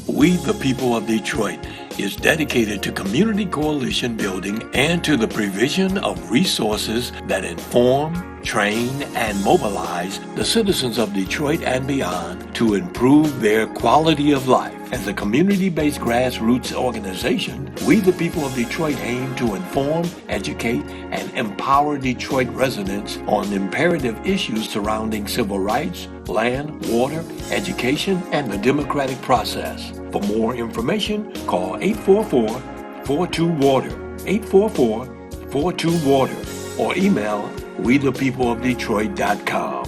We, the People of Detroit, is dedicated to community coalition building and to the provision of resources that inform, train, and mobilize the citizens of Detroit and beyond to improve their quality of life. As a community-based grassroots organization, we, the People of Detroit, aim to inform, educate, and empower Detroit residents on imperative issues surrounding civil rights, land, water, education, and the democratic process. For more information, call 844-42-WATER, 844-42-WATER, or email wethepeopleofdetroit.com.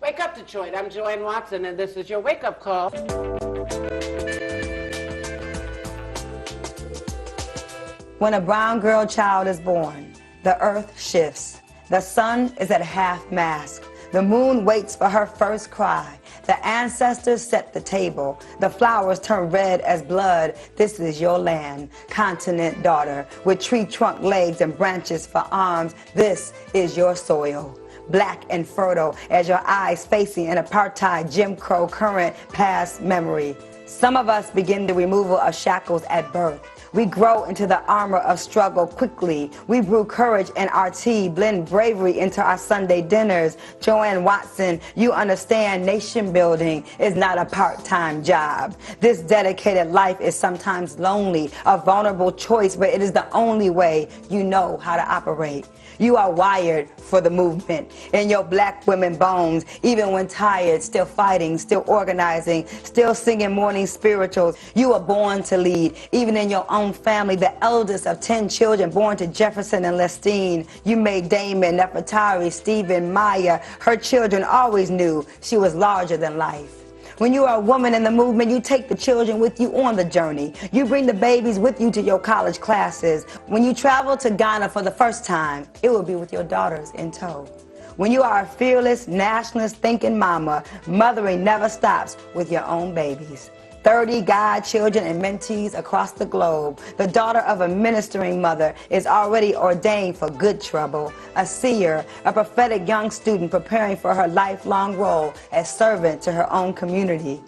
Wake up, Detroit. I'm Joanne Watson, and this is your wake-up call. When a brown girl child is born, the earth shifts. The sun is at half-mast. The moon waits for her first cry. The ancestors set the table. The flowers turn red as blood. This is your land, continent daughter, with tree trunk legs and branches for arms. This is your soil, black and fertile as your eyes facing an apartheid Jim Crow current past memory. Some of us begin the removal of shackles at birth. We grow into the armor of struggle quickly. We brew courage in our tea, blend bravery into our Sunday dinners. Joanne Watson, you understand nation building is not a part-time job. This dedicated life is sometimes lonely, a vulnerable choice, but it is the only way you know how to operate. You are wired for the movement in your black women bones, even when tired, still fighting, still organizing, still singing morning spirituals. You were born to lead, even in your own family, the eldest of 10 children born to Jefferson and Lestine. You made Damon, Nefertari, Stephen, Maya. Her children always knew she was larger than life. When you are a woman in the movement, you take the children with you on the journey. You bring the babies with you to your college classes. When you travel to Ghana for the first time, it will be with your daughters in tow. When you are a fearless, nationalist thinking mama, mothering never stops with your own babies. 30 godchildren and mentees across the globe. The daughter of a ministering mother is already ordained for good trouble. A seer, a prophetic young student preparing for her lifelong role as servant to her own community.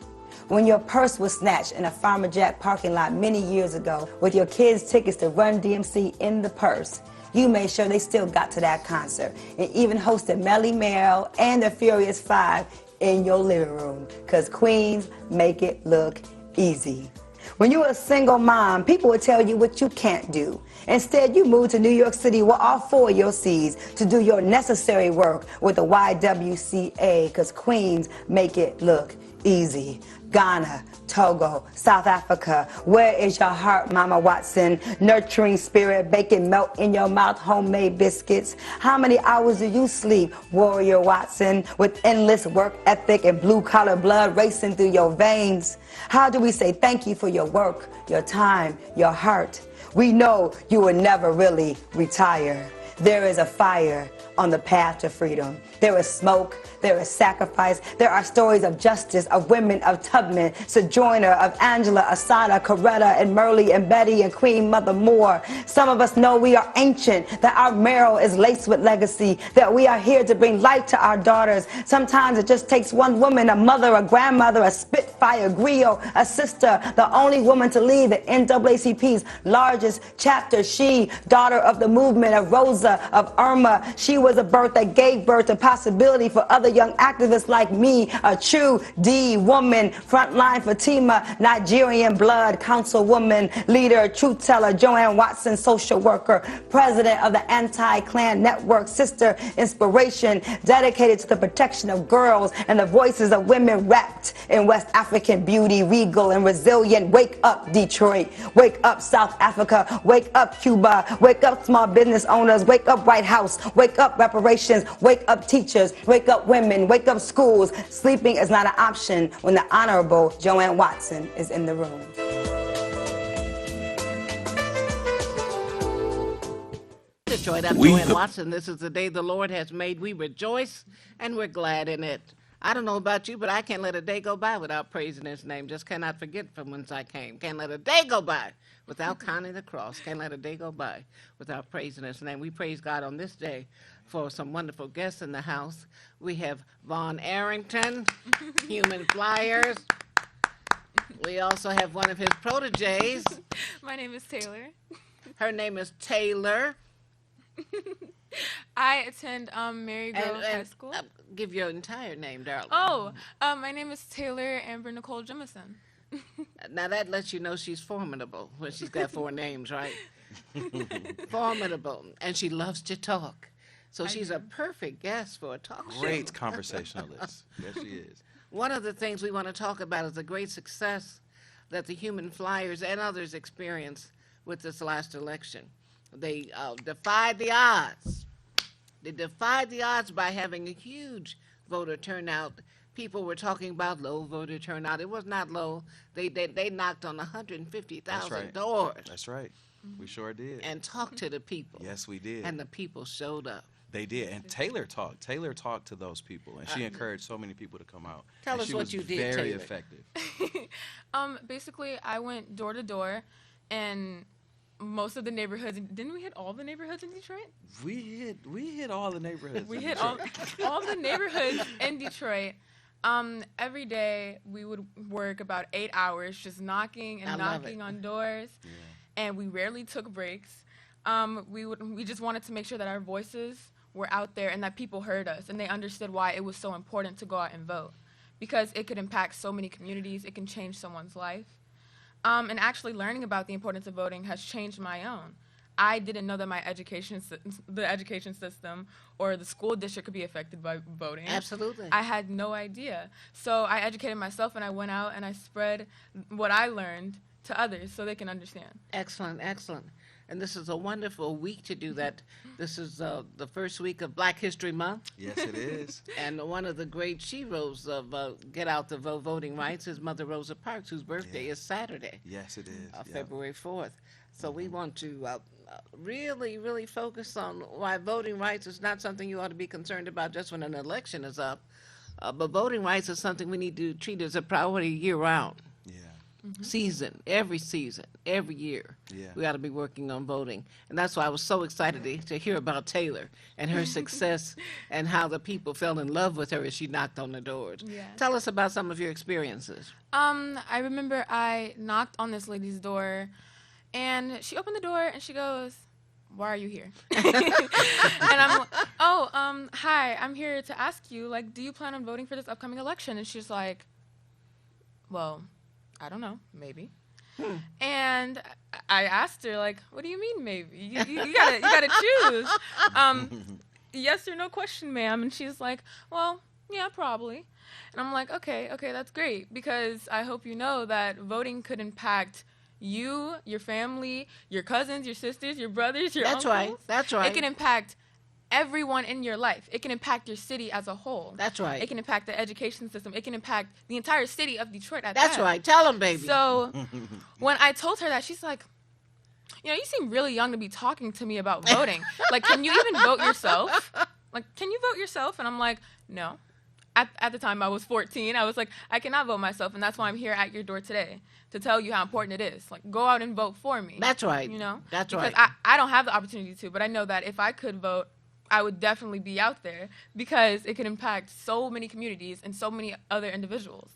When your purse was snatched in a Farmer Jack parking lot many years ago with your kids' tickets to Run DMC in the purse, you made sure they still got to that concert and even hosted Melly Mel and the Furious Five in your living room, because queens make it look easy. When you're a single mom, people will tell you what you can't do. Instead, you move to New York City with all 4 of your C's to do your necessary work with the YWCA, because queens make it look easy. Ghana, Togo, South Africa, where is your heart, Mama Watson? Nurturing spirit, baking melt in your mouth, homemade biscuits. How many hours do you sleep, Warrior Watson, with endless work ethic and blue-collar blood racing through your veins? How do we say thank you for your work, your time, your heart? We know you will never really retire. There is a fire on the path to freedom. There is smoke, there is sacrifice. There are stories of justice, of women, of Tubman, Sojourner, of Angela, Asada, Coretta, and Merle, and Betty, and Queen Mother Moore. Some of us know we are ancient, that our marrow is laced with legacy, that we are here to bring light to our daughters. Sometimes it just takes one woman, a mother, a grandmother, a Spitfire, griot, a sister, the only woman to lead the NAACP's largest chapter. She, daughter of the movement, of Rosa, of Irma. She was a birth that gave birth to possibility for other young activists like me, a true D woman, frontline Fatima, Nigerian blood, councilwoman, leader, truth teller, Joanne Watson, social worker, president of the Anti-Klan Network, sister, inspiration, dedicated to the protection of girls and the voices of women wrapped in West African beauty, regal and resilient. Wake up, Detroit. Wake up, South Africa. Wake up, Cuba. Wake up, small business owners. Wake up, White House. Wake up, reparations. Wake up, teachers. Wake up, women. Wake up, schools. Sleeping is not an option when the Honorable Joanne Watson is in the room. Detroit, I'm Joanne Watson. This is the day the Lord has made. We rejoice and we're glad in it. I don't know about you, but I can't let a day go by without praising his name. Just cannot forget from whence I came. Can't let a day go by without counting the cross. Can't let a day go by without praising his name. We praise God on this day for some wonderful guests in the house. We have Vaughn Arrington, Human Flyers. We also have one of his proteges. My name is Taylor. Her name is Taylor. I attend Mary Grove High School. Give your entire name, darling. Oh, my name is Taylor Amber Nicole Jemison. Now that lets you know she's formidable when she's got 4 names, right? Formidable. And she loves to talk. So she's a perfect guest for a talk show. Great conversationalist. Yes, she is. One of the things we want to talk about is the great success that the Human Flyers and others experienced with this last election. They defied the odds. They defied the odds by having a huge voter turnout. People were talking about low voter turnout. It was not low. They knocked on 150,000 doors. That's right. We sure did. And talked to the people. Yes, we did. And the people showed up. They did. And Taylor talked. Taylor talked to those people, and she encouraged so many people to come out. Tell and us she what was you did, very Taylor. effective. Basically, I went door to door, and most of the neighborhoods. Didn't we hit all the neighborhoods in Detroit? We hit all the neighborhoods. We in hit Detroit. all the neighborhoods in Detroit. Every day we would work about 8 hours just knocking and knocking on doors, and we rarely took breaks. We just wanted to make sure that our voices were out there and that people heard us and they understood why it was so important to go out and vote, because it could impact so many communities. It can change someone's life. And actually learning about the importance of voting has changed my own. I didn't know that the education system or the school district could be affected by voting. Absolutely. I had no idea. So I educated myself and I went out and I spread what I learned to others so they can understand. Excellent, excellent. And this is a wonderful week to do that. This is the first week of Black History Month. Yes, it is. And one of the great sheroes of Get Out the Vote voting rights is Mother Rosa Parks, whose birthday is Saturday. Yes, it is. February 4th. So we want to really, really focus on why voting rights is not something you ought to be concerned about just when an election is up. But voting rights is something we need to treat as a priority year-round. Yeah. Season, every year, Yeah. we ought to be working on voting. And that's why I was so excited to hear about Taylor and her success and how the people fell in love with her as she knocked on the doors. Yeah. Tell us about some of your experiences. I remember I knocked on this lady's door, and she opened the door, and she goes, "Why are you here?" And I'm, hi, I'm here to ask you, like, do you plan on voting for this upcoming election? And she's like, well, I don't know, maybe. And I asked her, like, what do you mean maybe? You gotta choose. Yes or no question, ma'am. And she's like, well, yeah, probably. And I'm like, okay, that's great, because I hope you know that voting could impact you, your family, your cousins, your sisters, your brothers, your That's uncles. right. That's right. It can impact everyone in your life. It can impact your city as a whole. That's right. It can impact the education system. It can impact the entire city of Detroit at That's that. right. Tell them, baby. So when I told her that, she's like, you seem really young to be talking to me about voting. Like, can you even vote yourself? Like, can you vote yourself? And I'm like, no. At the time, I was 14. I was like, I cannot vote myself, and that's why I'm here at your door today, to tell you how important it is. Like, go out and vote for me. That's right. That's right. Because I don't have the opportunity to, but I know that if I could vote, I would definitely be out there, because it could impact so many communities and so many other individuals.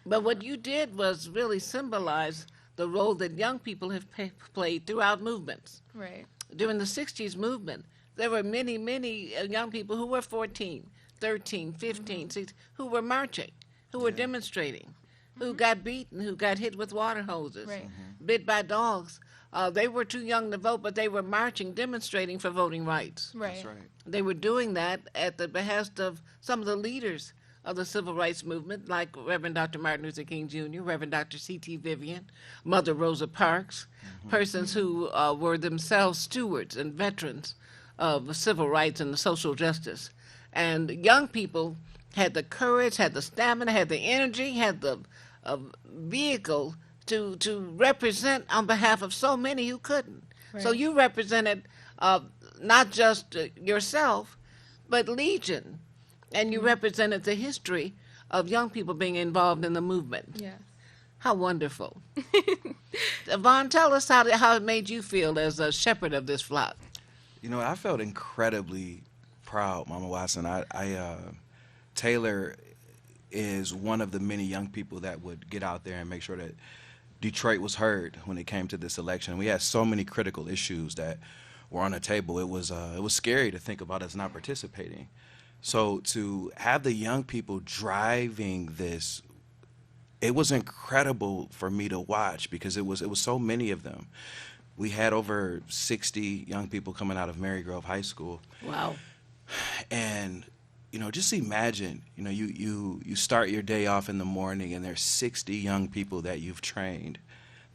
But what you did was really symbolize the role that young people have played throughout movements. Right. During the 60s movement, there were many, many young people who were 14, 13, 15, 16, who were marching, who were demonstrating, who got beaten, who got hit with water hoses, Right. bit by dogs. They were too young to vote, but they were marching, demonstrating for voting rights. Right. That's right. They were doing that at the behest of some of the leaders of the civil rights movement, like Reverend Dr. Martin Luther King Jr., Reverend Dr. C.T. Vivian, Mother Rosa Parks, persons who were themselves stewards and veterans of civil rights and social justice. And young people had the courage, had the stamina, had the energy, had the vehicle to represent on behalf of so many who couldn't. So Right. you represented not just yourself, but Legion, and you represented the history of young people being involved in the movement. Yes. How wonderful. Vaughn, tell us how it made you feel as a shepherd of this flock. You know, I felt incredibly proud, Mama Watson. Taylor is one of the many young people that would get out there and make sure that Detroit was heard when it came to this election. We had so many critical issues that were on the table. It was scary to think about us not participating. So to have the young people driving this, it was incredible for me to watch because it was so many of them. We had over 60 young people coming out of Marygrove High School. Wow. And, you know, just imagine, you know, you start your day off in the morning and there's 60 young people that you've trained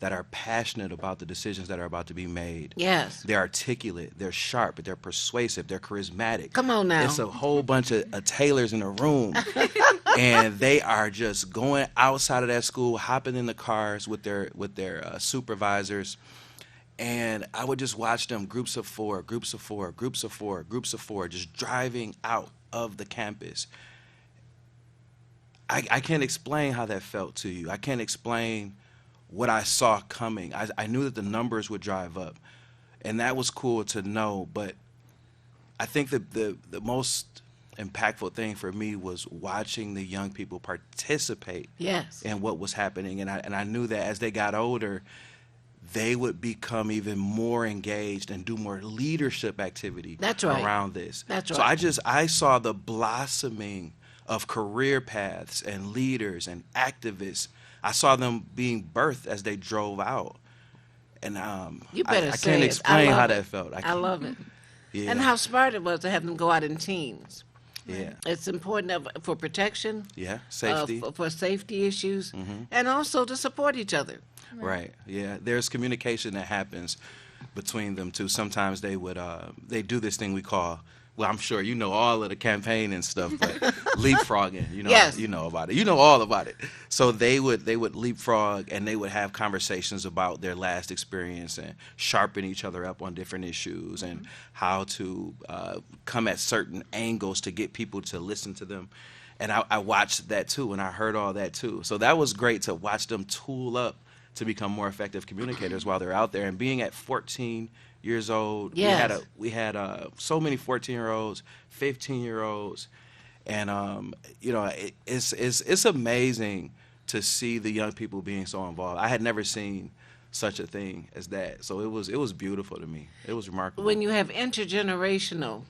that are passionate about the decisions that are about to be made. Yes. They're articulate, they're sharp, they're persuasive, they're charismatic. Come on now. It's a whole bunch of Taylors in a room. And they are just going outside of that school, hopping in the cars with their supervisors. And I would just watch them, groups of four, just driving out of the campus. I can't explain how that felt to you. I can't explain what I saw coming. I knew that the numbers would drive up, and that was cool to know. But I think the most impactful thing for me was watching the young people participate Yes. in what was happening. And I knew that as they got older, they would become even more engaged and do more leadership activity That's right. around this. That's So right. I saw the blossoming of career paths and leaders and activists. I saw them being birthed as they drove out. And You better I say can't it. explain I love how it. that felt. I can't- love it. Yeah. And how smart it was to have them go out in teams. Yeah. It's important for protection, Yeah. Safety. for safety issues, and also to support each other. Right. Yeah. There's communication that happens between them too. Sometimes they would they do this thing we call, well, I'm sure you know all of the campaign and stuff, but leapfrogging. You know, Yes. you know about it. You know all about it. So they would leapfrog and they would have conversations about their last experience and sharpen each other up on different issues and how to come at certain angles to get people to listen to them. And I watched that too, and I heard all that too. So that was great to watch them tool up to become more effective communicators while they're out there. And being at 14 years old, Yes. we had so many 14-year-olds, 15-year-olds, and you know, it's amazing to see the young people being so involved. I had never seen such a thing as that, so it was beautiful to me. It was remarkable. When you have intergenerational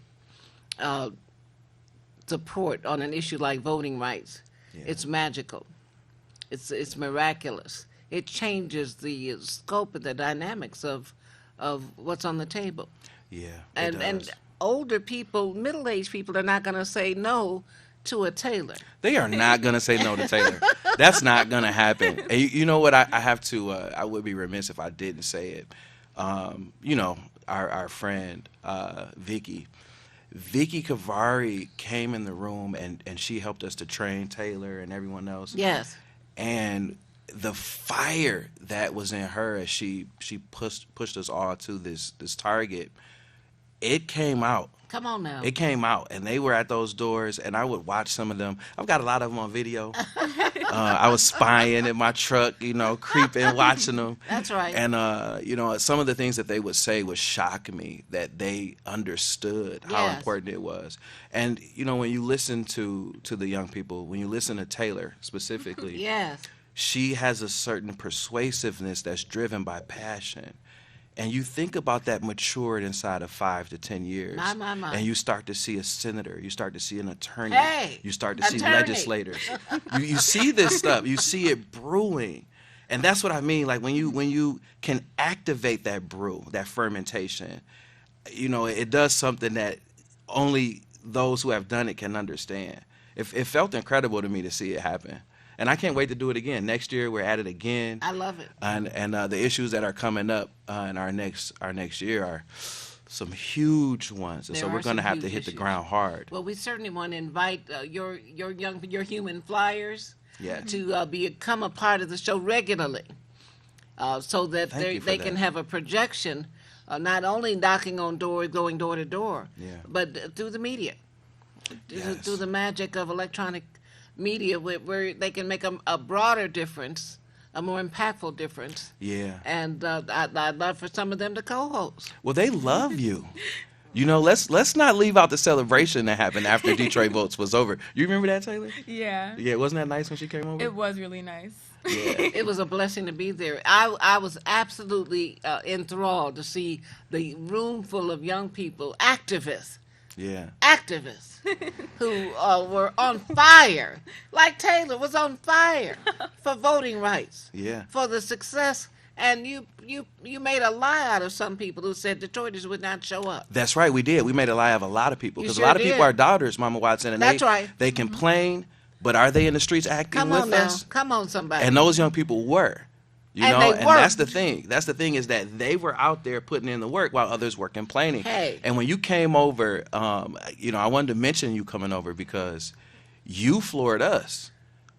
support on an issue like voting rights, Yeah. it's magical. It's miraculous. It changes the scope and the dynamics of what's on the table. Yeah, And older people, middle-aged people, are not going to say no to a Taylor. they are not going to say no to Taylor. That's not going to happen. And you know what? I have to, I would be remiss if I didn't say it. You know, our friend, Vicky Kavari came in the room and she helped us to train Taylor and everyone else. Yes. And the fire that was in her as she pushed us all to this target, it came out. Come on now. It came out, and they were at those doors, and I would watch some of them. I've got a lot of them on video. I was spying in my truck, you know, creeping, watching them. That's right. And, you know, some of the things that they would say would shock me, that they understood how Yes. important it was. And, you know, when you listen to the young people, when you listen to Taylor specifically, Yes. she has a certain persuasiveness that's driven by passion. And you think about that matured inside of 5 to 10 years. My. And you start to see a senator, you start to see an attorney, Hey, you start to see attorney. legislators. You see this stuff, you see it brewing. And that's what I mean, like when you can activate that brew, that fermentation, you know, it does something that only those who have done it can understand. It felt incredible to me to see it happen. And I can't wait to do it again. Next year, we're at it again. I love it. And the issues that are coming up in our next year are some huge ones. And so There we're are going to some have to huge hit the issues. ground hard. Well, we certainly want to invite your human flyers Yes. to become a part of the show regularly, so that Thank you for they that. can have a projection, not only knocking on doors, going door to door, Yeah. but through the media, Yes. through the magic of electronic media where they can make a broader difference, a more impactful difference. Yeah. And I'd love for some of them to co-host. Well, they love you. You know, let's not leave out the celebration that happened after Detroit Votes was over. You remember that, Taylor? Yeah. Yeah, wasn't that nice when she came over? It was really nice. It was a blessing to be there. I was absolutely enthralled to see the room full of young people, activists, Yeah. who were on fire, like Taylor was on fire for voting rights, Yeah. for the success. And you made a lie out of some people who said Detroiters would not show up. That's right, we did. We made a lie of a lot of people You because sure a lot of did. people are daughters, Mama Watson, and That's right. they complain, but are they in the streets acting Come with on now, us? come on, somebody. And those young people were. You And know, they and that's the worked. thing. That's the thing is that they were out there putting in the work while others were complaining. Hey. And when you came over, you know, I wanted to mention you coming over because you floored us.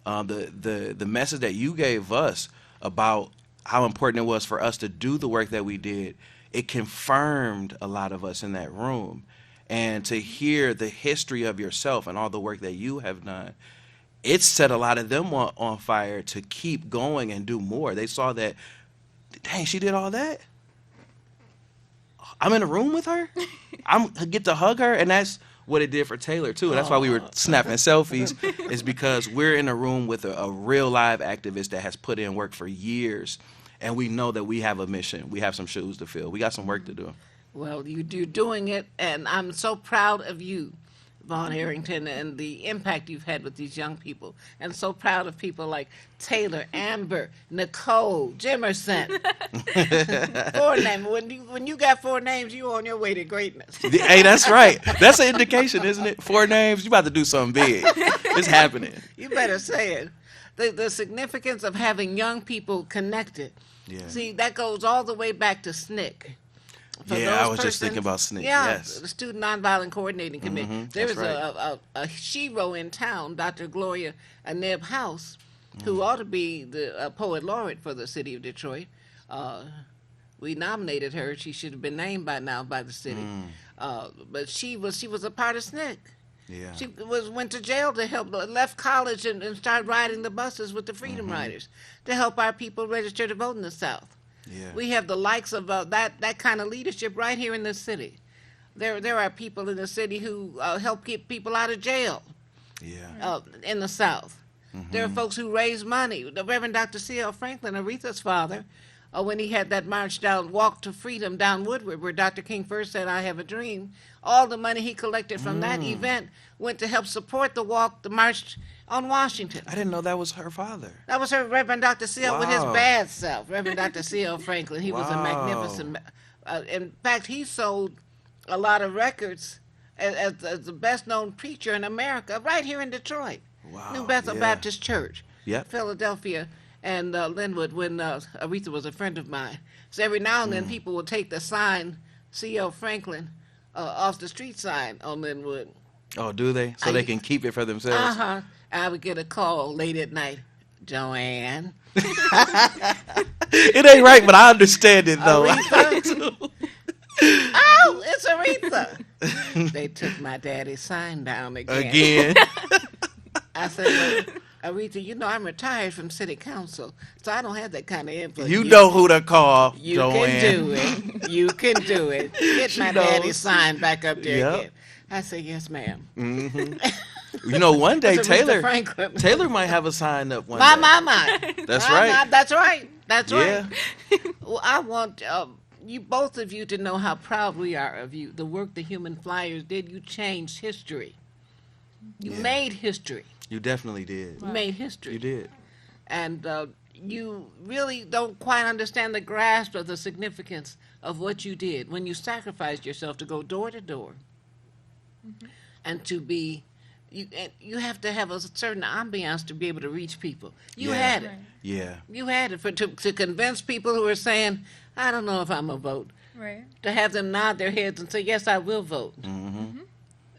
The message that you gave us about how important it was for us to do the work that we did, it confirmed a lot of us in that room. And to hear the history of yourself and all the work that you have done, it set a lot of them on fire to keep going and do more. They saw that, dang, she did all that? I'm in a room with her? I get to hug her? And that's what it did for Taylor, too. And that's why we were snapping selfies, is because we're in a room with a real live activist that has put in work for years. And we know that we have a mission. We have some shoes to fill. We got some work to do. Well, you're doing it, and I'm so proud of you, Vaughn Harrington, and the impact you've had with these young people. And so proud of people like Taylor, Amber, Nicole, Jimerson. 4 names. When you got 4 names, you on your way to greatness. Hey, that's right. That's an indication, isn't it? 4 names, you about to do something big. It's happening. You better say it. The significance of having young people connected. Yeah. See, that goes all the way back to SNCC. For Yeah, those I was just thinking about SNCC, Yeah, yes. the Student Nonviolent Coordinating Committee. There that's was right. a hero in town, Dr. Gloria Anib House, who ought to be the poet laureate for the city of Detroit. We nominated her. She should have been named by now by the city. But she was a part of SNCC. Yeah. She went to jail to help, left college and started riding the buses with the Freedom Riders to help our people register to vote in the South. Yeah. We have the likes of that kind of leadership right here in the city. There are people in the city who help keep people out of jail Yeah. in the South. There are folks who raise money. The Reverend Dr. C.L. Franklin, Aretha's father, when he had that walk to freedom down Woodward, where Dr. King first said, "I have a dream," all the money he collected from that event went to help support the march on Washington. I didn't know that was her father. That was her Reverend Dr. C.L. with his Wow. bad self, Reverend Dr. C.L. Franklin. He was a Wow. magnificent. In fact, he sold a lot of records as the best-known preacher in America, right here in Detroit, Wow, New Bethel yeah. Baptist Church, Yep. Philadelphia, and Linwood. When Aretha was a friend of mine, so every now and then people would take the sign C.L. Franklin off the street sign on Linwood. Oh, do they? So they can keep it for themselves? I would get a call late at night, Joanne. It ain't right, but I understand it, though. Aretha? Oh, it's Aretha. They took my daddy's sign down Again. I said, well, Aretha, you know I'm retired from city council, so I don't have that kind of influence. You know who to call, You Joanne. can do it. You can do it. Get my knows. daddy's sign back up there Yep. again. I said, yes, ma'am. You know, one day It's Aretha Taylor Franklin. Taylor might have a sign up one My. day. That's My, right. That's right. That's Yeah. right. Well, I want you both of you to know how proud we are of you. The work the Human Flyers did, you changed history. You Yeah. made history. You definitely did. You made history. You did. And you really don't quite understand the grasp of the significance of what you did when you sacrificed yourself to go door to door and to be. You have to have a certain ambiance to be able to reach people. You Yeah. had it. Right. Yeah. You had it to convince people who are saying, I don't know if I'm going to vote, Right. to have them nod their heads and say, yes, I will vote.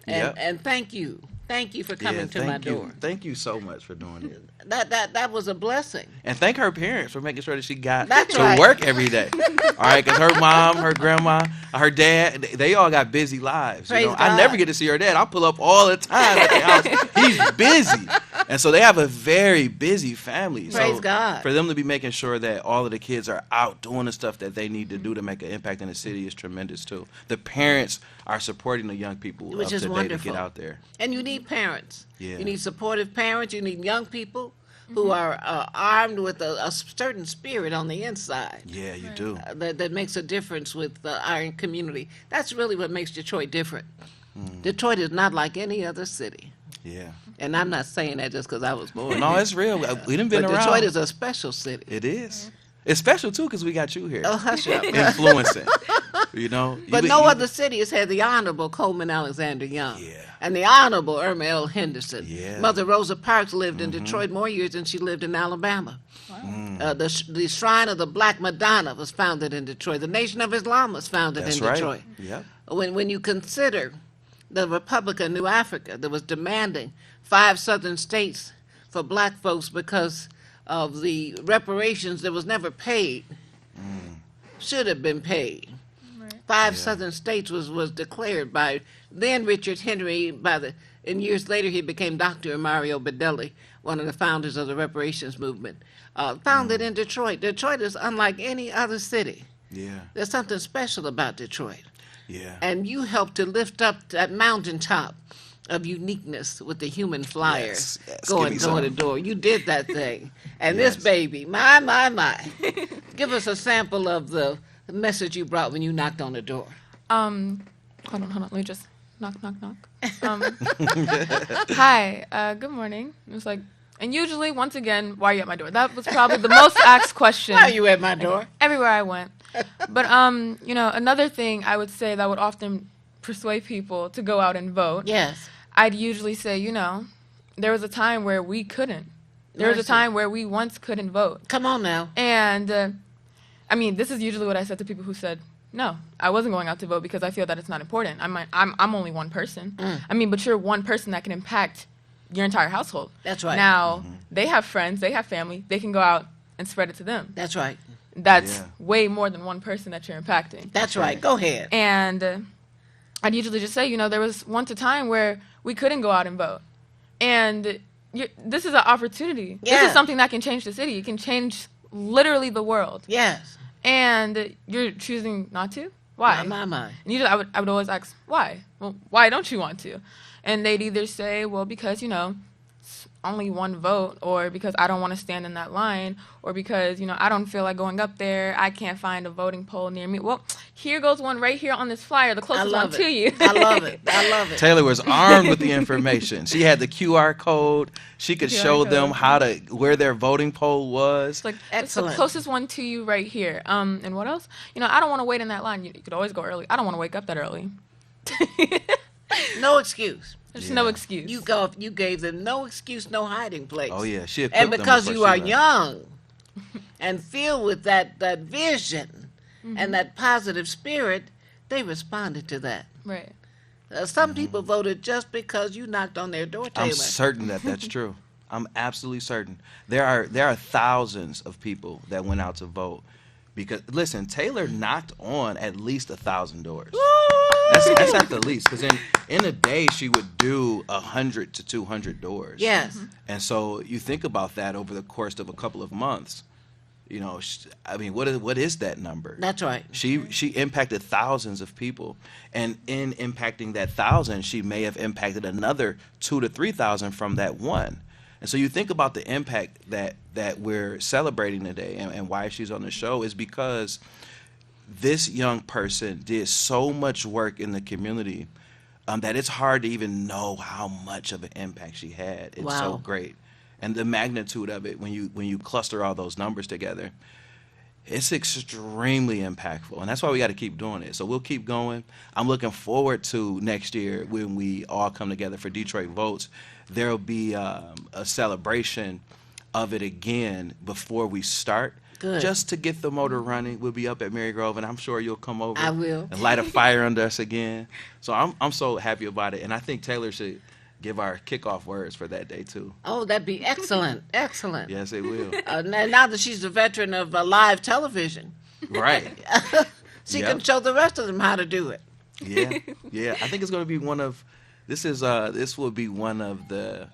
Yep. And thank you. Thank you for coming to my thank you. door. Thank you so much for doing it. That was a blessing. And thank her parents for making sure that she got That's to right. work every day. All right, because her mom, her grandma, her dad, they all got busy lives. Praise I God. never get to see her dad. I pull up all the time at the house. He's busy. And so they have a very busy family. Praise so God. For them to be making sure that all of the kids are out doing the stuff that they need to do to make an impact in the city is tremendous too. The parents are supporting the young people Which of is today wonderful. to get out there. And you need parents. Yeah. You need supportive parents. You need young people who are armed with a certain spirit on the inside. Yeah, you do. That makes a difference with our community. That's really what makes Detroit different. Detroit is not like any other city. Yeah. And I'm not saying that just because I was born No, here. it's real. We done been But around. Detroit is a special city. It is. It's special too because we got you here. Oh, hush up. Influencing. You know. But You- no you- other city has had the Honorable Coleman Alexander Young. Yeah. And the Honorable Irma L. Henderson. Yeah. Mother Rosa Parks lived in Detroit more years than she lived in Alabama. The Shrine of the Black Madonna was founded in Detroit. The Nation of Islam was founded That's in right. Detroit. Yep. When you consider the Republic of New Africa that was demanding 5 southern states for black folks because of the reparations that was never paid, should have been paid. 5 southern states was declared by then Richard Henry. And years later he became Dr. Mario Bedelli, one of the founders of the reparations movement. Founded in Detroit. Detroit is unlike any other city. Yeah. There's something special about Detroit. Yeah. And you helped to lift up that mountaintop of uniqueness with the human flyer Yes, yes, going give me door to some. door. You did that thing. And Yes. this baby, my. Give us a sample of the message you brought when you knocked on the door. Hold on. Let me just knock. Hi, good morning. It was like, and usually, once again, why are you at my door? That was probably the most asked question. Why are you at my door? Everywhere I went. But another thing I would say that would often persuade people to go out and vote. Yes. I'd usually say, there was a time where we couldn't. There was a Mercy. time where we once couldn't vote. Come on now. And this is usually what I said to people who said, no, I wasn't going out to vote because I feel that it's not important. I'm only one person. But you're one person that can impact your entire household. That's right. Now, they have friends, they have family, they can go out and spread it to them. That's right. That's Yeah. way more than one person that you're impacting. That's right. Go ahead. And I'd usually just say, there was once a time where we couldn't go out and vote. And this is an opportunity. This Yeah. is something that can change the city. It can change literally the world. Yes. And you're choosing not to? Why? My. And usually I would always ask, why? Well, why don't you want to? And they'd either say, well, because, it's only one vote, or because I don't want to stand in that line, or because, I don't feel like going up there. I can't find a voting poll near me. Well, here goes one right here on this flyer, the I closest love one it. to you. I love it. I love it. Taylor was armed with the information. She had the QR code. She could QR show them code. where their voting poll was. It's like, it's Excellent. the closest one to you right here. And what else? I don't want to wait in that line. You could always go early. I don't want to wake up that early. No excuse. There's Yeah. no excuse. You gave them no excuse, no hiding place. Oh yeah, she equipped And them because before you she are left. young and filled with that vision and that positive spirit, they responded to that. Right. Some people voted just because you knocked on their door, Taylor. I'm certain that that's true. I'm absolutely certain. There are thousands of people that went out to vote because listen, Taylor knocked on at least 1,000 doors. That's at the least, because in a day she would do 100 to 200 doors. Yes. And so you think about that over the course of a couple of months. What is that number? That's right. She impacted thousands of people, and in impacting that 1,000, she may have impacted another 2,000 to 3,000 from that one. And so you think about the impact that we're celebrating today, and why she's on the show is because this young person did so much work in the community that it's hard to even know how much of an impact she had. It's so Wow. great, and the magnitude of it when you cluster all those numbers together. It's extremely impactful, and that's why we got to keep doing it. So we'll keep going. I'm looking forward to next year when we all come together for Detroit Votes. There'll be a celebration of it again before we start. Good. Just to get the motor running. We'll be up at Mary Grove, and I'm sure you'll come over. I will. And light a fire under us again. So I'm so happy about it, and I think Taylor should give our kickoff words for that day too. Oh, that'd be excellent. Excellent. Yes, it will. Now that she's a veteran of live television, Right. she Yep. can show the rest of them how to do it. Yeah. I think it's going to be this will be one of the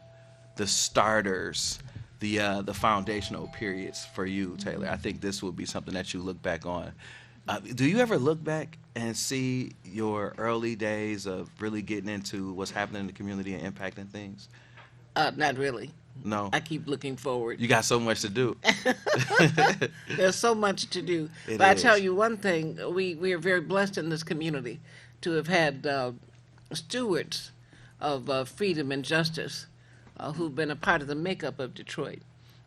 the starters, the foundational periods for you, Taylor. I think this would be something that you look back on. Do you ever look back and see your early days of really getting into what's happening in the community and impacting things? Not really. No. I keep looking forward. You got so much to do. There's so much to do. It But I is. tell you one thing, we are very blessed in this community to have had stewards of freedom and justice who've been a part of the makeup of Detroit.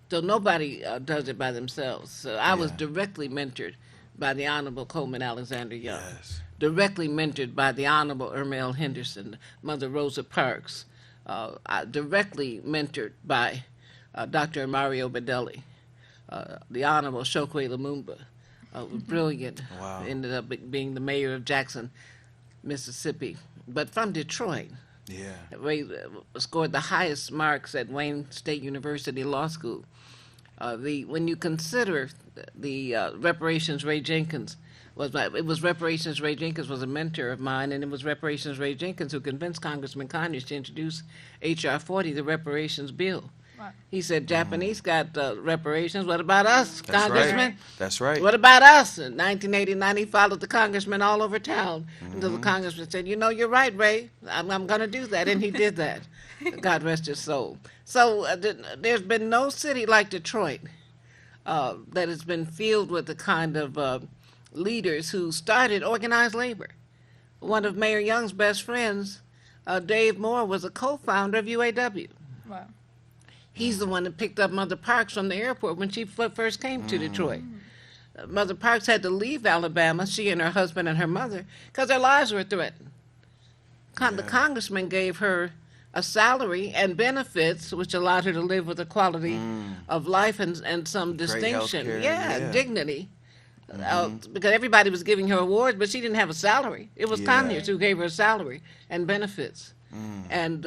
So nobody does it by themselves. So I was Yeah. directly mentored by the Honorable Coleman Alexander Young, Yes. directly mentored by the Honorable Irma L. Henderson, Mother Rosa Parks, directly mentored by Dr. Mario Bedelli, the Honorable Chokwe Lumumba, brilliant, Wow. ended up being the mayor of Jackson, Mississippi, but from Detroit. Yeah. Ray scored the highest marks at Wayne State University Law School. When you consider the reparations, Ray Jenkins was a mentor of mine, and it was reparations Ray Jenkins who convinced Congressman Conyers to introduce H.R. 40, the reparations bill. Right. He said, Japanese got reparations. What about us, That's Congressman? right. That's right. What about us? In 1989, he followed the congressman all over town until the congressman said, you're right, Ray. I'm going to do that. And he did that. God rest his soul. So there's been no city like Detroit that has been filled with the kind of leaders who started organized labor. One of Mayor Young's best friends, Dave Moore, was a co-founder of UAW. Wow. He's the one that picked up Mother Parks from the airport when she first came to Detroit. Mother Parks had to leave Alabama, she and her husband and her mother, because their lives were threatened. The congressman gave her a salary and benefits, which allowed her to live with a quality of life and some distinction. healthcare, Yeah, dignity. Because everybody was giving her awards, but she didn't have a salary. It was Yeah. Conyers who gave her a salary and benefits. And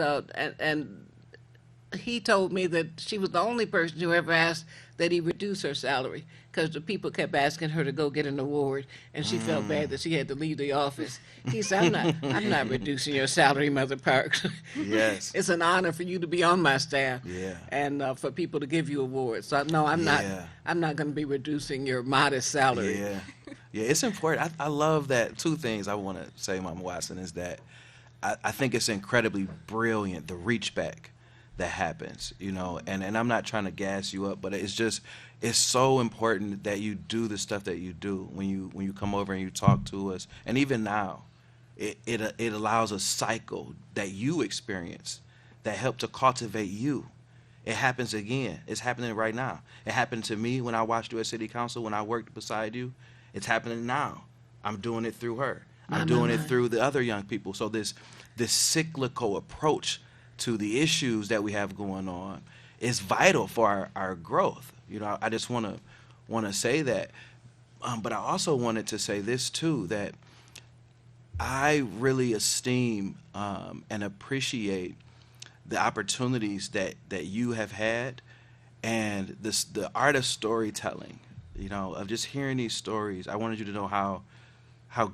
he told me that she was the only person who ever asked that he reduce her salary because the people kept asking her to go get an award, and she felt bad that she had to leave the office. He said, I'm not reducing your salary, Mother Parks. Yes. It's an honor for you to be on my staff, Yeah. and for people to give you awards. So no, I'm not. Yeah. I'm not going to be reducing your modest salary. Yeah. Yeah, it's important. I love that. Two things I want to say, Mama Watson, is that I think it's incredibly brilliant, the reach back that happens, and I'm not trying to gas you up, but it's so important that you do the stuff that you do when you come over and you talk to us. And even now, it allows a cycle that you experience that help to cultivate you. It happens again. It's happening right now. It happened to me when I watched you at City Council, when I worked beside you. It's happening now. I'm doing it through her. I'm doing it through the other young people. So this cyclical approach to the issues that we have going on is vital for our growth. I just want to say that. But I also wanted to say this too, that I really esteem and appreciate the opportunities that you have had, and the art of storytelling, of just hearing these stories. I wanted you to know how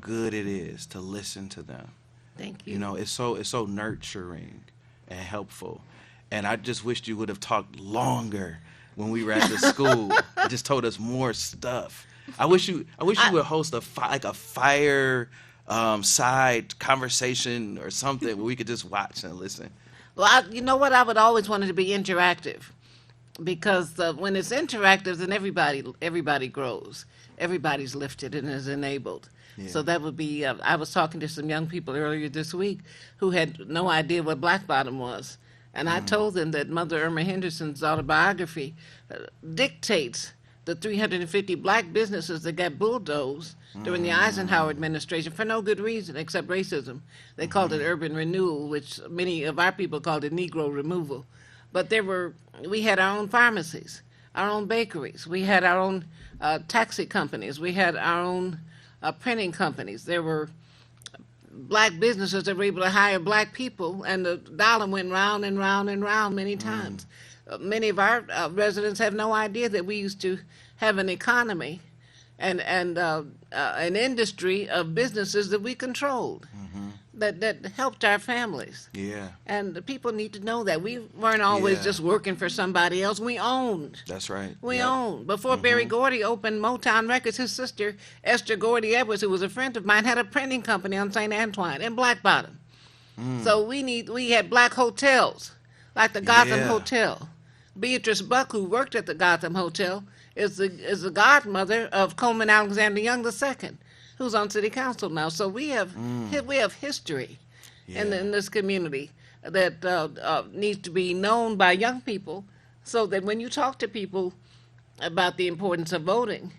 good it is to listen to them. Thank you. It's so nurturing and helpful. And I just wished you would have talked longer when we were at the school. It just told us more stuff. I wish you would host a fire side conversation or something where we could just watch and listen. Well, you know what? I would always want it to be interactive, because when it's interactive, then everybody grows. Everybody's lifted and is enabled. Yeah. So that would be. I was talking to some young people earlier this week who had no idea what Black Bottom was, and I told them that Mother Irma Henderson's autobiography dictates the 350 black businesses that got bulldozed during the Eisenhower administration for no good reason except racism. They called it urban renewal, which many of our people called it Negro removal. But we had our own pharmacies, our own bakeries, we had our own taxi companies, we had our own printing companies. There were black businesses that were able to hire black people, and the dollar went round and round and round many times. Many of our residents have no idea that we used to have an economy and an industry of businesses that we controlled. that helped our families. Yeah, And the people need to know that we weren't always Yeah. just working for somebody else. We owned. that's right. We Yep. owned. Before Berry Gordy opened Motown Records, his sister, Esther Gordy Edwards, who was a friend of mine, had a printing company on St. Antoine in Black Bottom. So we had black hotels, like the Gotham Yeah. Hotel. Beatrice Buck, who worked at the Gotham Hotel, is the godmother of Coleman Alexander Young II, who's on city council now. So we have history in this community that needs to be known by young people, so that when you talk to people about the importance of voting,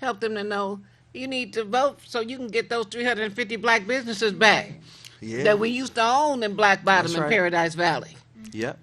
help them to know you need to vote so you can get those 350 black businesses back Yeah. that we used to own in Black Bottom That's and right. Paradise Valley. Yep.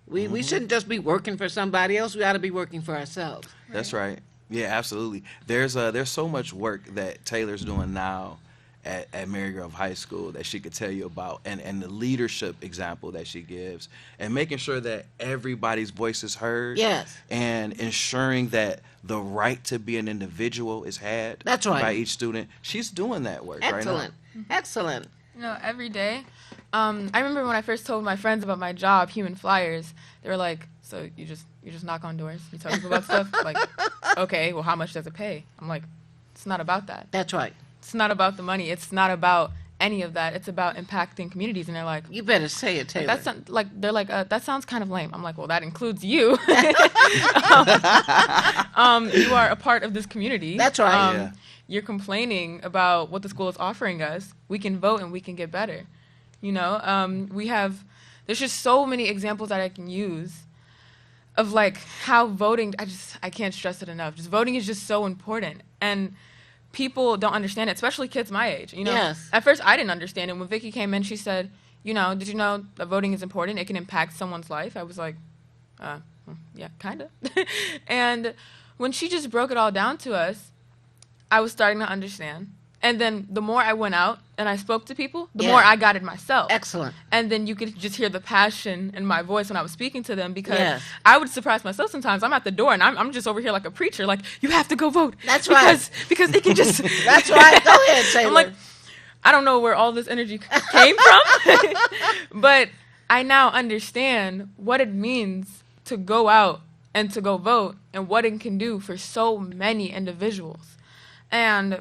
We shouldn't just be working for somebody else. We ought to be working for ourselves. That's right. Yeah, absolutely. There's so much work that Taylor's doing now at Marygrove High School that she could tell you about, and the leadership example that she gives, and making sure that everybody's voice is heard. Yes. And ensuring that the right to be an individual is had That's right. by each student. She's doing that work Excellent. right now. Excellent. You know, every day. I remember when I first told my friends about my job, Human Flyers, they were like, so you just knock on doors, you tell people about stuff? Like, okay, well, how much does it pay? I'm like, it's not about that. That's right. It's not about the money. It's not about any of that. It's about impacting communities. And they're like, You better say it, Taylor. that sounds kind of lame. I'm like, well, that includes you. You are a part of this community. That's right. Yeah. You're complaining about what the school is offering us. We can vote and we can get better. You know, there's just so many examples that I can use of like how voting, I can't stress it enough. Just voting is just so important. And people don't understand it, especially kids my age. You know, Yes. At first I didn't understand it. When Vicky came in, she said, you know, did you know that voting is important? It can impact someone's life. I was like, yeah, kind of. And when she just broke it all down to us, I was starting to understand. And then the more I went out and I spoke to people, the Yeah. more I got it myself. Excellent. And then you could just hear the passion in my voice when I was speaking to them, because Yes. I would surprise myself sometimes. I'm at the door and I'm just over here like a preacher, like, you have to go vote. That's right. Because it can just... That's right. Go ahead, Taylor. I'm like, I don't know where all this energy came from, but I now understand what it means to go out and to go vote and what it can do for so many individuals. And,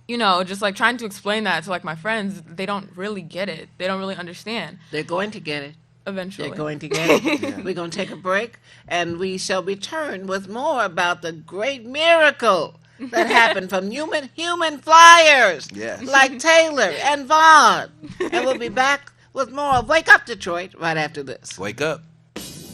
you know, just like trying to explain that to like my friends, they don't really get it. They don't really understand They're going to get it. eventually. They're going to get it. We're going to take a break, and we shall return with more about the great miracle that happened from human flyers Yes. like Taylor and Vaughn. And we'll be back with more of Wake Up Detroit right after this. Wake up.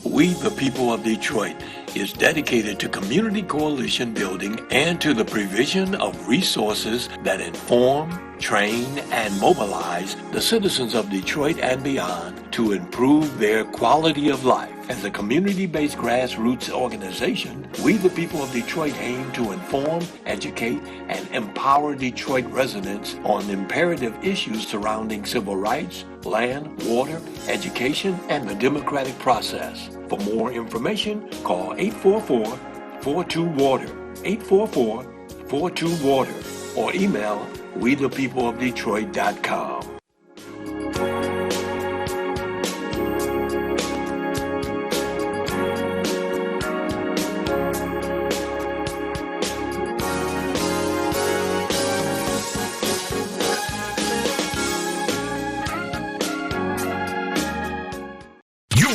We, the people of Detroit, is dedicated to community coalition building and to the provision of resources that inform, train, and mobilize the citizens of Detroit and beyond to improve their quality of life. As a community-based grassroots organization, we, the people of Detroit, aim to inform, educate, and empower Detroit residents on imperative issues surrounding civil rights, land, water, education, and the democratic process. For more information, call 844-42-WATER, 844-42-WATER, or email wethepeopleofdetroit.com.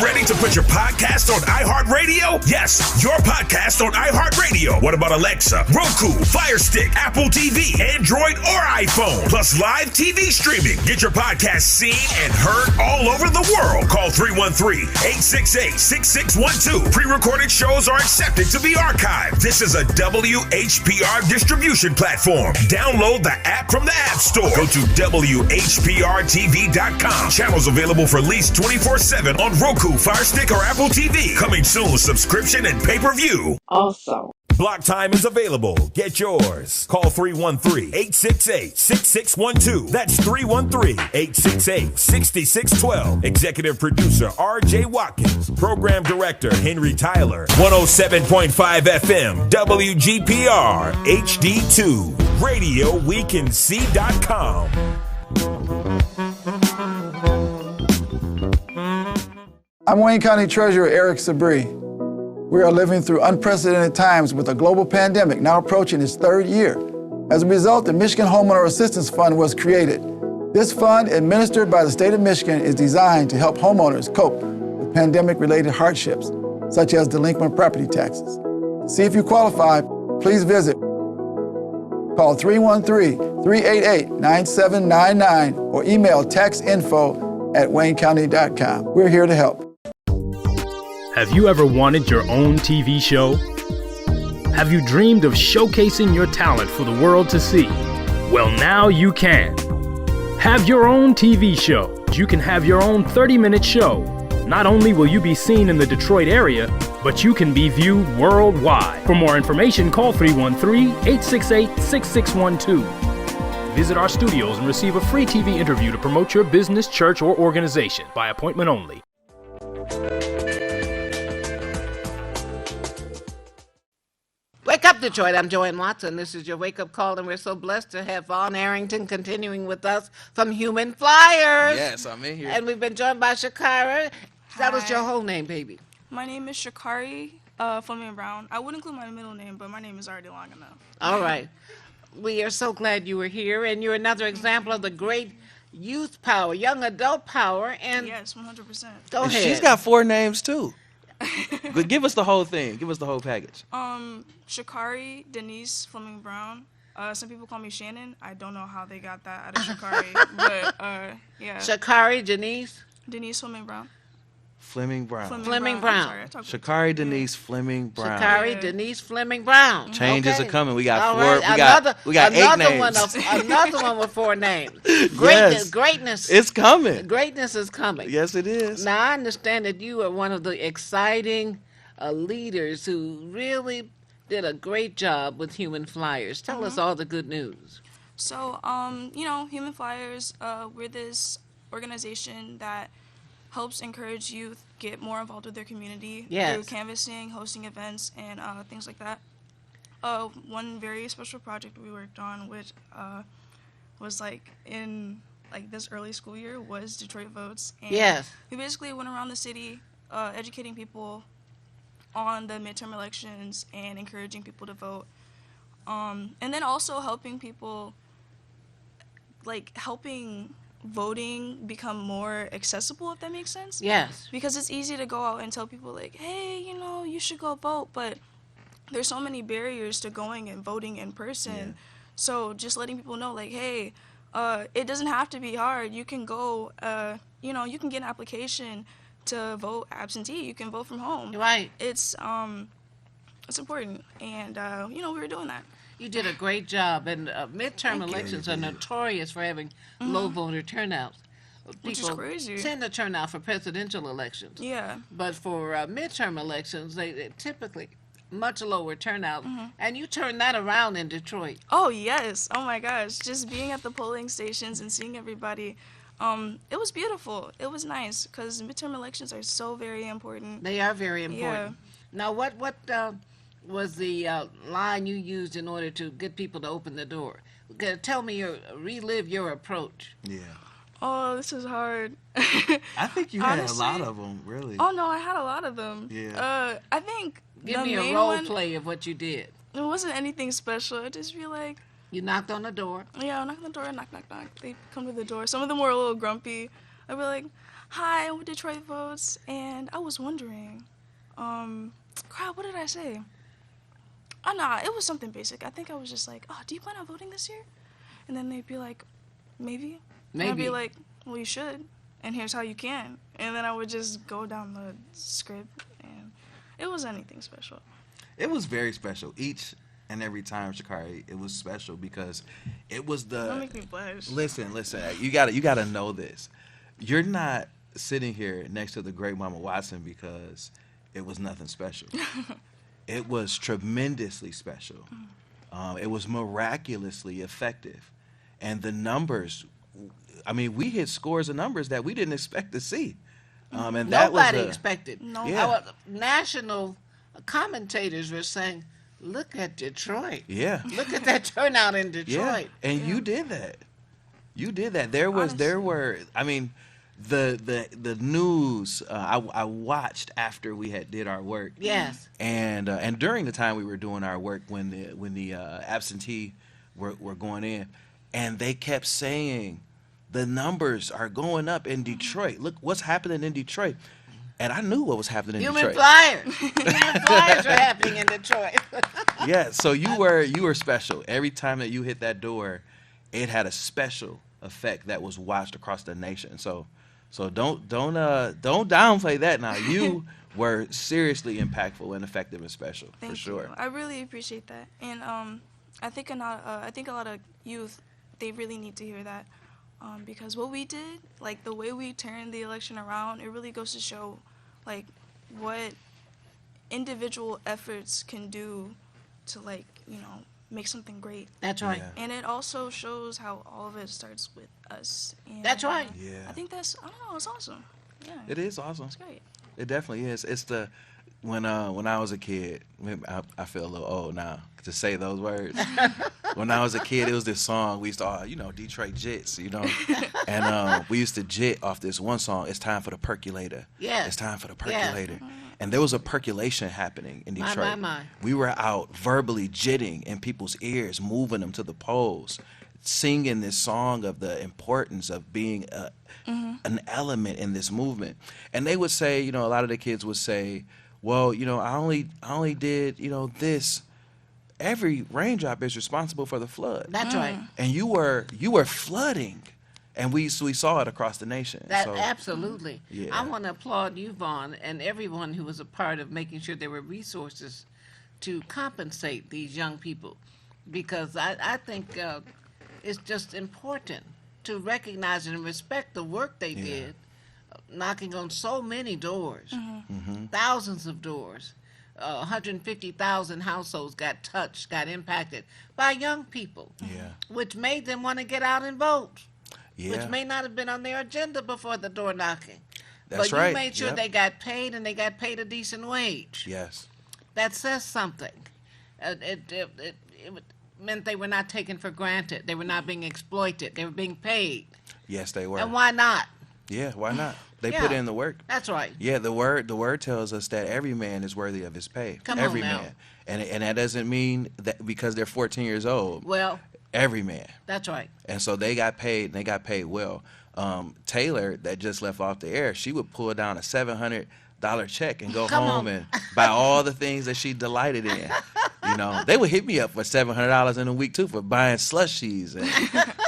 Ready to put your podcast on iHeartRadio? Yes, your podcast on iHeartRadio. What about Alexa, Roku, Fire Stick, Apple TV, Android, or iPhone? Plus live TV streaming. Get your podcast seen and heard all over the world. Call 313-868-6612. Pre-recorded shows are accepted to be archived. This is a WHPR distribution platform. Download the app from the App Store. Go to WHPRTV.com. Channels available for lease 24/7 on Roku, Fire Stick, or Apple TV. Coming soon, subscription and pay-per-view. Also, Block time is available. Get yours. Call 313-868-6612. That's 313-868-6612. Executive producer R.J. Watkins. Program director Henry Tyler. 107.5 FM WGPR HD2. RadioWeCanSee.com. I'm Wayne County Treasurer Eric Sabri. We are living through unprecedented times with a global pandemic now approaching its third year. As a result, the Michigan Homeowner Assistance Fund was created. This fund, administered by the state of Michigan, is designed to help homeowners cope with pandemic-related hardships, such as delinquent property taxes. To see if you qualify, please visit. Call 313-388-9799 or email taxinfo@waynecounty.com. We're here to help. Have you ever wanted your own TV show? Have you dreamed of showcasing your talent for the world to see? Well, now you can. Have your own TV show. You can have your own 30-minute show. Not only will you be seen in the Detroit area, but you can be viewed worldwide. For more information, call 313-868-6612. Visit our studios and receive a free TV interview to promote your business, church, or organization by appointment only. Wake up, Detroit. I'm Joanne Watson. This is your wake-up call, and we're so blessed to have Vaughn Arrington continuing with us from Human Flyers. Yes, I'm in here. And we've been joined by Shakira. Tell us your whole name, baby. My name is Shakari Fleming Brown. I would include my middle name, but my name is already long enough. All right. We are so glad you were here, and you're another example of the great youth power, young adult power. And yes, 100%. Go And ahead. she's got 4 names too. But give us the whole thing. Give us the whole package. Shakari Denise Fleming Brown. Some people call me Shannon. I don't know how they got that out of Shakari, but yeah. Shakari Denise Fleming Brown. Fleming Brown. Fleming Brown. I'm sorry, I talk Shakari Denise Fleming Brown. Shakari Yeah. Denise Fleming Brown. Changes Okay. are coming. We got All 4. right. We got 8 names. Another one with 4 names. Yes. Greatness. It's coming. Greatness is coming. Yes, it is. Now, I understand that you are one of the exciting leaders who really did a great job with Human Flyers. Tell us all the good news. So, Human Flyers, we're this organization that helps encourage youth get more involved with their community through canvassing, hosting events, and things like that. One very special project we worked on, which was in this early school year, was Detroit Votes. And Yes. we basically went around the city educating people on the midterm elections and encouraging people to vote. And then also helping people, helping voting become more accessible, if that makes sense. Yes. Because it's easy to go out and tell people, hey, you should go vote, but there's so many barriers to going and voting in person. Yeah. So just letting people know, hey, it doesn't have to be hard. You can go, you can get an application to vote absentee. You can vote from home. Right. It's important, and we were doing that. You did a great job, and midterm elections are notorious for having low voter turnouts. Which is People crazy. tend to turn out for presidential elections. Yeah. But for midterm elections, they typically much lower turnout. And you turned that around in Detroit. Oh, yes. Oh, my gosh. Just being at the polling stations and seeing everybody, it was beautiful. It was nice because midterm elections are so very important. They are very important. Now, what was the line you used in order to get people to open the door? Tell me, relive your approach. Yeah. Oh, this is hard. I think you had Honestly, a lot of them, really. Oh, no, I had a lot of them. Yeah. I think Give the me a main role one, play of what you did. it wasn't anything special. I just feel like, You knocked on the door. yeah, I knock on the door, knock, knock, knock. They come to the door. Some of them were a little grumpy. I'd be like, hi, I'm with Detroit Votes, and I was wondering, crap, what did I say? Oh, nah, it was something basic. I think I was just like, oh, do you plan on voting this year? And then they'd be like, maybe. And I'd Maybe. be like, well, you should, and here's how you can. And then I would just go down the script, and it wasn't anything special. It was very special. Each and every time, Shakari, it was special because it was the. Don't make me blush. Listen. You gotta know this. You're not sitting here next to the great Mama Watson because it was nothing special. It was tremendously special. It was miraculously effective, and the numbers. I mean, we hit scores of numbers that we didn't expect to see. And that Nobody was expected. No. Yeah. Our national commentators were saying, look at Detroit. Yeah. Look at that turnout in Detroit. Yeah, and you did that. You did that. There were, I mean, the news. I watched after we did our work. Yes. And during the time we were doing our work, when the absentee were going in, and they kept saying the numbers are going up in Detroit. Look what's happening in Detroit. And I knew what was happening in Detroit. Human flyers were happening in Detroit. Yeah, so you were special. Every time that you hit that door, it had a special effect that was watched across the nation. So don't downplay that now. You were seriously impactful and effective and special. Thank for sure. You. I really appreciate that. And I think a lot of youth, they really need to hear that. Because what we did, like the way we turned the election around, it really goes to show like what individual efforts can do to make something great. That's right. Yeah. And it also shows how all of it starts with us. And, That's right. Yeah. I think it's awesome. Yeah. It is awesome. It's great. It definitely is. It's when I was a kid, I feel a little old now to say those words. When I was a kid, it was this song we used to, Detroit Jits, and we used to jit off this one song. It's time for the percolator. Yeah. It's time for the percolator. Yeah. And there was a percolation happening in Detroit. My. We were out verbally jitting in people's ears, moving them to the polls, singing this song of the importance of being an element in this movement. And they would say, a lot of the kids would say, well, I only did, this. Every raindrop is responsible for the flood. That's right. And you were flooding, and we saw it across the nation. Absolutely. Yeah. I want to applaud you, Vaughn, and everyone who was a part of making sure there were resources to compensate these young people, because I think it's just important to recognize and respect the work they did, knocking on so many doors, thousands of doors. 150,000 households got touched, got impacted by young people, which made them want to get out and vote, which may not have been on their agenda before the door knocking. That's but right. You made sure they got paid, and they got paid a decent wage. Yes. That says something. It meant they were not taken for granted. They were not being exploited. They were being paid. Yes, they were. And why not? Yeah, why not? They put in the work. That's right. Yeah, the word tells us that every man is worthy of his pay. Every man. And that doesn't mean that because they're 14 years old. Well, every man. That's right. And so they got paid, and they got paid well. Taylor, that just left off the air, she would pull down a $700 check and go home and buy all the things that she delighted in. They would hit me up for $700 in a week too for buying slushies and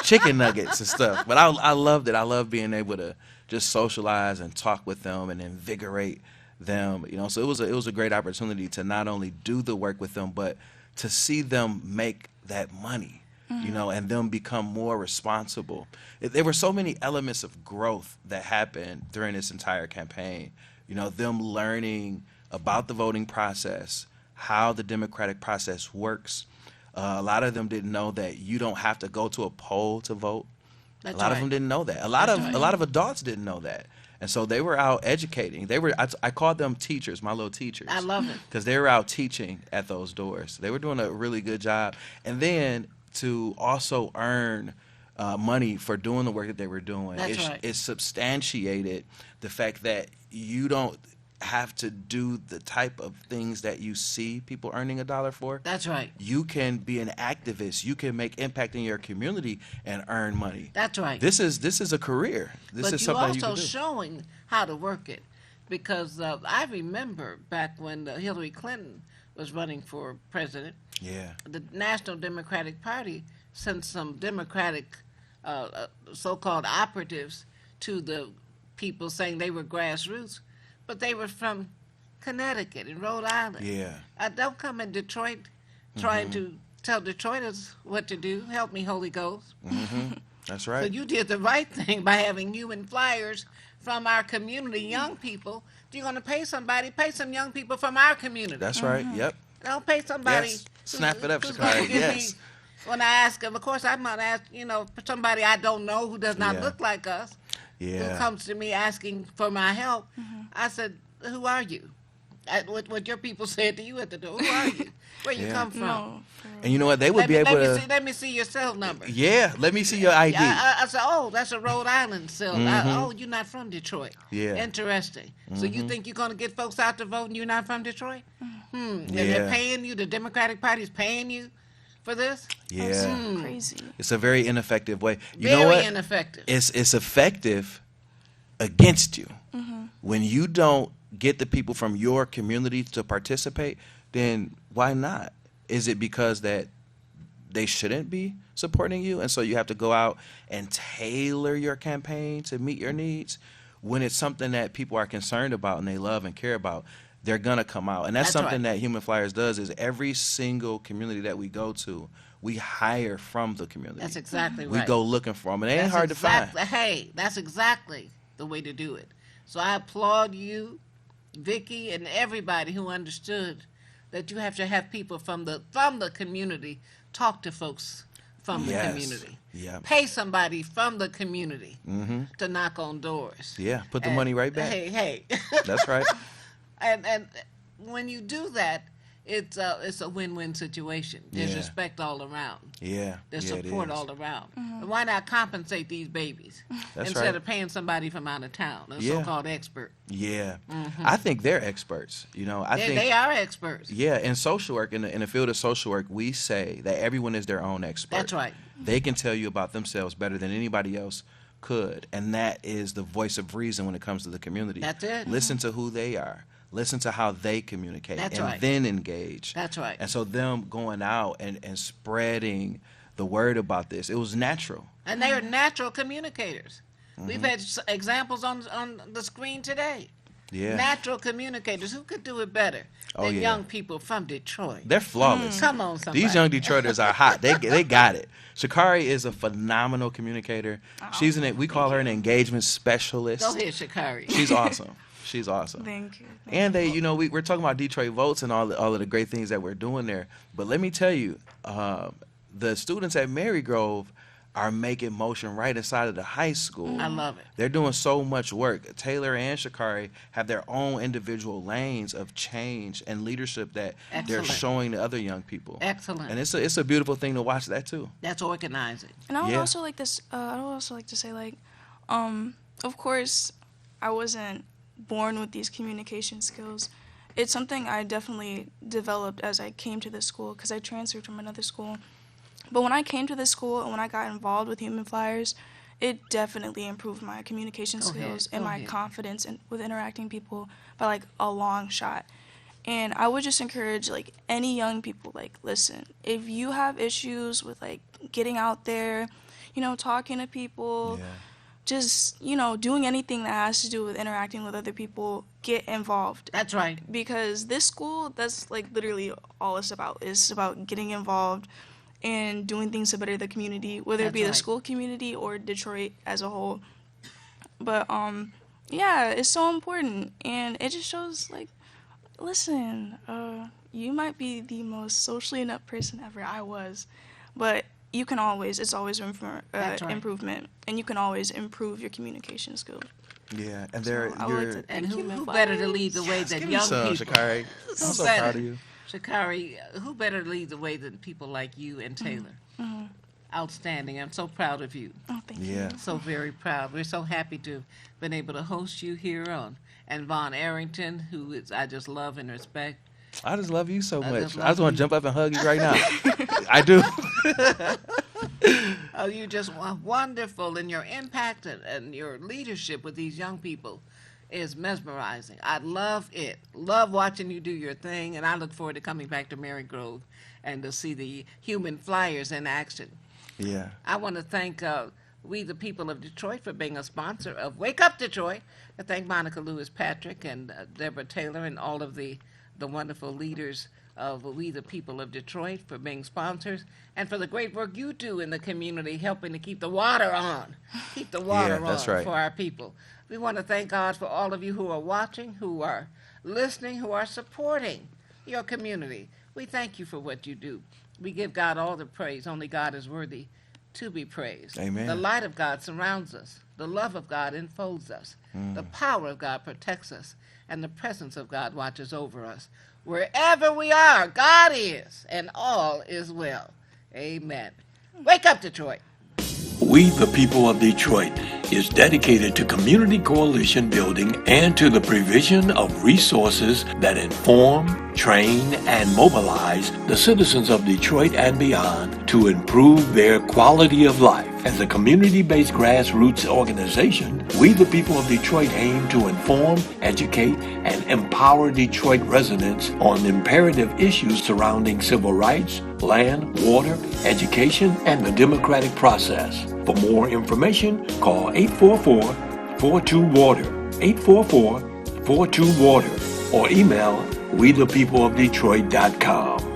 chicken nuggets and stuff. But I loved it. I loved being able to just socialize and talk with them and invigorate them. So it was a great opportunity to not only do the work with them, but to see them make that money. And them become more responsible. There were so many elements of growth that happened during this entire campaign. Them learning about the voting process, how the democratic process works. A lot of them didn't know that you don't have to go to a poll to vote. That's a lot of them didn't know that. A lot of adults didn't know that. And so they were out educating. I called them teachers, my little teachers. I love it. Because they were out teaching at those doors. They were doing a really good job. And then to also earn money for doing the work that they were doing, it substantiated the fact that you don't have to do the type of things that you see people earning $1 for. That's right. You can be an activist. You can make impact in your community and earn money. That's right. This is a career. This is something you can do. But you're also showing how to work it, because I remember back when Hillary Clinton was running for president. Yeah. The National Democratic Party sent some Democratic so-called operatives to the people saying they were grassroots, but they were from Connecticut and Rhode Island. Yeah. Don't come in Detroit trying to tell Detroiters what to do. Help me, Holy Ghost. That's right. So you did the right thing by having human flyers from our community, young people. If you're going to pay somebody, pay some young people from our community. That's right. Yep. Don't pay somebody. Yes. Snap it up, who's Shakari. gonna give Yes. me, when I ask them, of course, I might ask, for somebody I don't know who does not look like us, who Yeah. comes to me asking for my help. I said, who are you? what your people said to you at the door. Who are you? Where you come from? No. And you know what? They would be able to. Let me see your cell number. Yeah, let me see your ID. I said, oh, that's a Rhode Island cell. Oh, you're not from Detroit. Yeah. Interesting. So you think you're going to get folks out to vote and you're not from Detroit? And Yeah. they're paying you, the Democratic Party's paying you for this? Yeah. Crazy. It's a very ineffective way. You Very know what? ineffective. It's effective against you. When you don't get the people from your community to participate, then why not? Is it because that they shouldn't be supporting you, and so you have to go out and tailor your campaign to meet your needs? When it's something that people are concerned about and they love and care about, they're gonna come out. And that's something right. that Human Flyers does. Is every single community that we go to, we hire from the community. That's exactly We right. go looking for them, and it ain't hard to find. Hey, that's exactly the way to do it. So I applaud you, Vicky, and everybody who understood that you have to have people from the community talk to folks from the community. Yeah. Pay somebody from the community to knock on doors. Yeah, put the money right back. Hey. That's right. And when you do that, it's a win-win situation. There's Yeah. respect all around. Yeah. There's yeah, it support is. all around. And why not compensate these babies That's instead right. of paying somebody from out of town, a Yeah. so-called expert? Yeah. I think they're experts. You know, I think They are experts. Yeah, in social work, in the field of social work, we say that everyone is their own expert. That's right. They can tell you about themselves better than anybody else could, and that is the voice of reason when it comes to the community. That's it. Listen to who they are. Listen to how they communicate, That's and right. then engage. That's right. And so them going out and spreading the word about this, it was natural. And they are natural communicators. We've had examples on the screen today. Yeah. Natural communicators. Who could do it better than yeah. young people from Detroit? They're flawless. Come on, somebody. These young Detroiters are hot. They got it. Shakari is a phenomenal communicator. We call her an engagement specialist. Go ahead, Shakari. She's awesome. She's awesome. Thank you. And we're talking about Detroit Votes and all of the great things that we're doing there. But let me tell you, the students at Marygrove are making motion right inside of the high school. I love it. They're doing so much work. Taylor and Shakari have their own individual lanes of change and leadership that they're Excellent. showing to other young people. Excellent. And it's a beautiful thing to watch that too. That's organizing. And I would Yeah. also like this. I would also like to say, of course, I wasn't born with these communication skills. It's something I definitely developed as I came to this school because I transferred from another school. But when I came to this school and when I got involved with Human Flyers, it definitely improved my communication skills and my confidence with interacting people by a long shot. And I would just encourage any young people, listen, if you have issues with getting out there, talking to people, just, doing anything that has to do with interacting with other people, get involved. That's right. Because this school, that's literally all it's about. It's about getting involved and doing things to better the community, whether it be the school community or Detroit as a whole. But yeah, it's so important, and it just shows listen, you might be the most socially inept person ever. I was, but you can it's always room for improvement, and you can always improve your communication skills. Yeah, and who better to lead the way than young people? Shakari. I'm so proud of you. Shakari, who better to lead the way than people like you and Taylor? Outstanding. I'm so proud of you. Oh, thank you. Yeah. So very proud. We're so happy to have been able to host you here on. And Vaughn Arrington, who I just love and respect. I just love you so much. just I just want you. to jump up and hug you right now. I do. Oh, you just wonderful, and your impact and your leadership with these young people is mesmerizing. I love it. Love watching you do your thing, and I look forward to coming back to Marygrove and to see the Human Flyers in action. Yeah. I want to thank we the people of Detroit for being a sponsor of Wake Up Detroit. I thank Monica Lewis Patrick and Deborah Taylor and all of the wonderful leaders of We the People of Detroit for being sponsors and for the great work you do in the community helping to keep the water on. Keep the water on that's right. for our people. We want to thank God for all of you who are watching, who are listening, who are supporting your community. We thank you for what you do. We give God all the praise. Only God is worthy to be praised. Amen. The light of God surrounds us. The love of God enfolds us. The power of God protects us. And the presence of God watches over us. Wherever we are, God is, and all is well. Amen. Wake up, Detroit. We, the People of Detroit, is dedicated to community coalition building and to the provision of resources that inform, train, and mobilize the citizens of Detroit and beyond to improve their quality of life. As a community-based grassroots organization, We, the People of Detroit, aim to inform, educate, and empower Detroit residents on imperative issues surrounding civil rights, land, water, education, and the democratic process. For more information, call 844-42-WATER, 844-42-WATER, or email wethepeopleofdetroit.com.